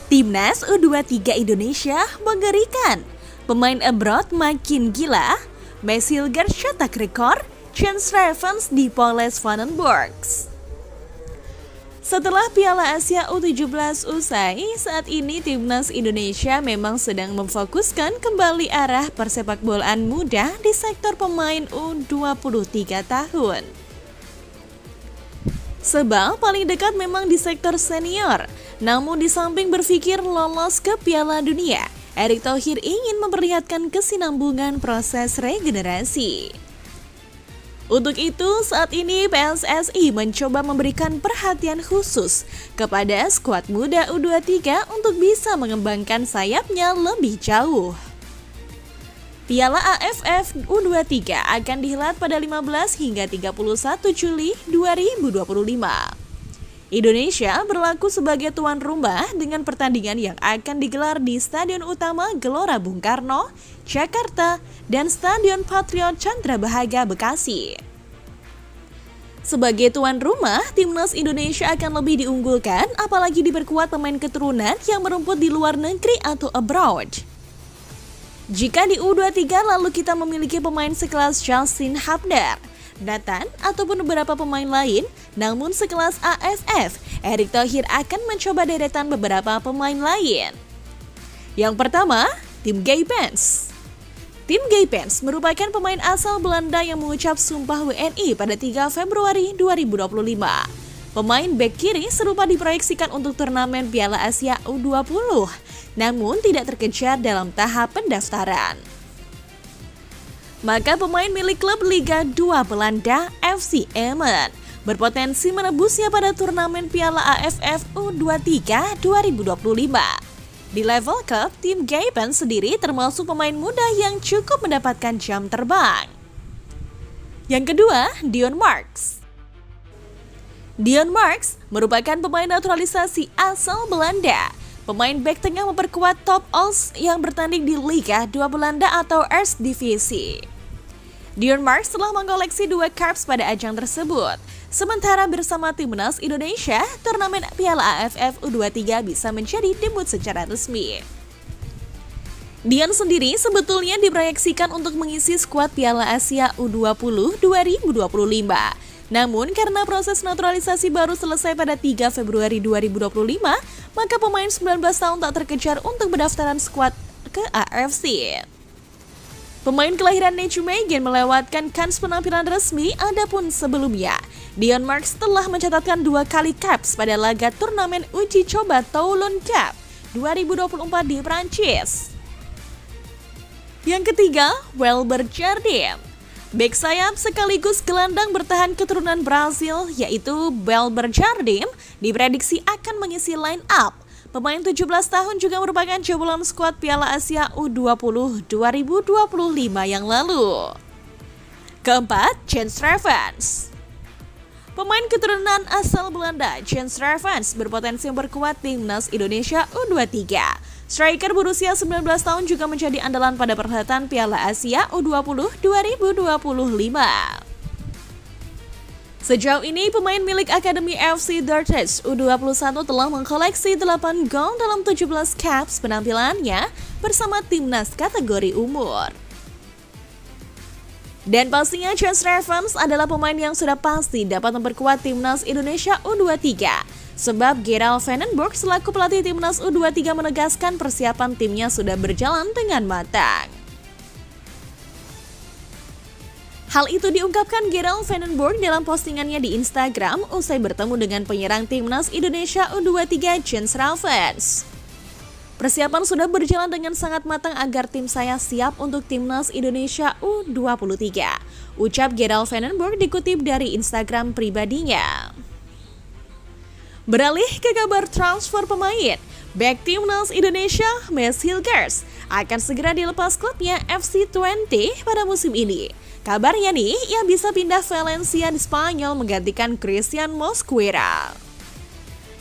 Timnas U23 Indonesia mengerikan. Pemain abroad makin gila. Messi Hilgers cetak rekor. Chance Revans di Poles Vandenborgs. Setelah Piala Asia U17 usai, saat ini Timnas Indonesia memang sedang memfokuskan kembali arah persepakbolaan muda di sektor pemain U23 tahun. Sebab paling dekat memang di sektor senior. Namun di samping berpikir lolos ke Piala Dunia, Erick Thohir ingin memperlihatkan kesinambungan proses regenerasi. Untuk itu, saat ini PSSI mencoba memberikan perhatian khusus kepada skuad muda U23 untuk bisa mengembangkan sayapnya lebih jauh. Piala AFF U23 akan dihelat pada 15 hingga 31 Juli 2025. Indonesia berlaku sebagai tuan rumah dengan pertandingan yang akan digelar di Stadion Utama Gelora Bung Karno, Jakarta, dan Stadion Patriot Candrabahaga, Bekasi. Sebagai tuan rumah, Timnas Indonesia akan lebih diunggulkan apalagi diperkuat pemain keturunan yang merumput di luar negeri atau abroad. Jika di U23 lalu kita memiliki pemain sekelas Justin Hubner, Nathan, ataupun beberapa pemain lain, namun sekelas AFF, Erick Thohir akan mencoba deretan beberapa pemain lain. Yang pertama, Tim Gaypens. Tim Gaypens merupakan pemain asal Belanda yang mengucap sumpah WNI pada 3 Februari 2025. Pemain bek kiri serupa diproyeksikan untuk turnamen Piala Asia U20, namun tidak terkejar dalam tahap pendaftaran. Maka pemain milik klub Liga 2 Belanda, FC Emmen, berpotensi menebusnya pada turnamen Piala AFF U23 2025. Di level cup, tim Gaypens sendiri termasuk pemain muda yang cukup mendapatkan jam terbang. Yang kedua, Dion Marks. Dion Marks merupakan pemain naturalisasi asal Belanda. Pemain bek tengah memperkuat top Os yang bertanding di Liga 2 Belanda atau Eredivisie. Dion Marks telah mengoleksi 2 caps pada ajang tersebut. Sementara bersama Timnas Indonesia, turnamen Piala AFF U23 bisa menjadi debut secara resmi. Dion sendiri sebetulnya diproyeksikan untuk mengisi skuad Piala Asia U20 2025. Namun karena proses naturalisasi baru selesai pada 3 Februari 2025, maka pemain 19 tahun tak terkejar untuk pendaftaran skuad ke AFC. Pemain kelahiran Nijmegen melewatkan kans penampilan resmi, adapun sebelumnya, Dion Marks telah mencatatkan 2 kali caps pada laga turnamen uji coba Toulon Cup 2024 di Prancis. Yang ketiga, Welber Jardim. Bek sayap sekaligus gelandang bertahan keturunan Brasil yaitu Welber Jardim diprediksi akan mengisi line up. Pemain 17 tahun juga merupakan jebolan skuad Piala Asia U20 2025 yang lalu. Keempat, Chance Revans. Pemain keturunan asal Belanda, Chance Revans berpotensi memperkuat Timnas Indonesia U23. Striker berusia 19 tahun juga menjadi andalan pada perhelatan Piala Asia U20 2025. Sejauh ini, pemain milik Akademi FC Dordrecht U21 telah mengkoleksi 8 gol dalam 17 caps penampilannya bersama timnas kategori umur. Dan pastinya Chance Revans adalah pemain yang sudah pasti dapat memperkuat Timnas Indonesia U23. Sebab Gerald Vandenborg selaku pelatih Timnas U23 menegaskan persiapan timnya sudah berjalan dengan matang. Hal itu diungkapkan Gerald Vandenborg dalam postingannya di Instagram usai bertemu dengan penyerang Timnas Indonesia U23 Chance Revans. Persiapan sudah berjalan dengan sangat matang agar tim saya siap untuk Timnas Indonesia U23, ucap Gerald Vandenborg dikutip dari Instagram pribadinya. Beralih ke kabar transfer pemain, bek Timnas Indonesia, Messi Hilgers, akan segera dilepas klubnya FC Twente pada musim ini. Kabarnya nih, ia bisa pindah Valencia di Spanyol menggantikan Christian Mosquera.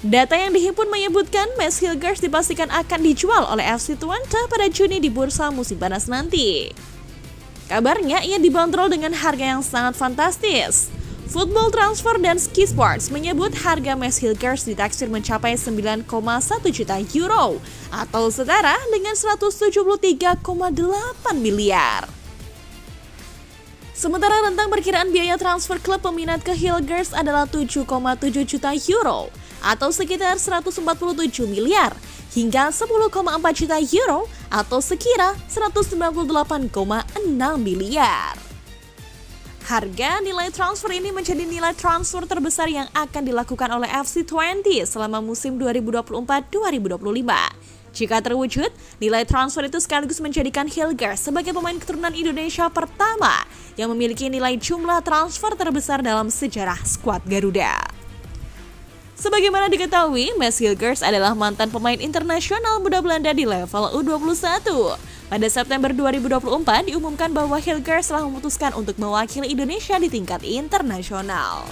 Data yang dihimpun menyebutkan Messi Hilgers dipastikan akan dijual oleh FC Twente pada Juni di bursa musim panas nanti. Kabarnya ia dibanderol dengan harga yang sangat fantastis. Football Transfer dan Ski Sports menyebut harga Mads Hilgers ditaksir mencapai 9,1 juta euro atau setara dengan 173,8 miliar. Sementara rentang perkiraan biaya transfer klub peminat ke Hilgers adalah 7,7 juta euro atau sekitar 147 miliar hingga 10,4 juta euro atau sekira 198,6 miliar. Harga nilai transfer ini menjadi nilai transfer terbesar yang akan dilakukan oleh FC20 selama musim 2024-2025. Jika terwujud, nilai transfer itu sekaligus menjadikan Hilgers sebagai pemain keturunan Indonesia pertama yang memiliki nilai jumlah transfer terbesar dalam sejarah skuad Garuda. Sebagaimana diketahui, Mads Hilgers adalah mantan pemain internasional muda Belanda di level U21. Pada September 2024 diumumkan bahwa Hilgers telah memutuskan untuk mewakili Indonesia di tingkat internasional.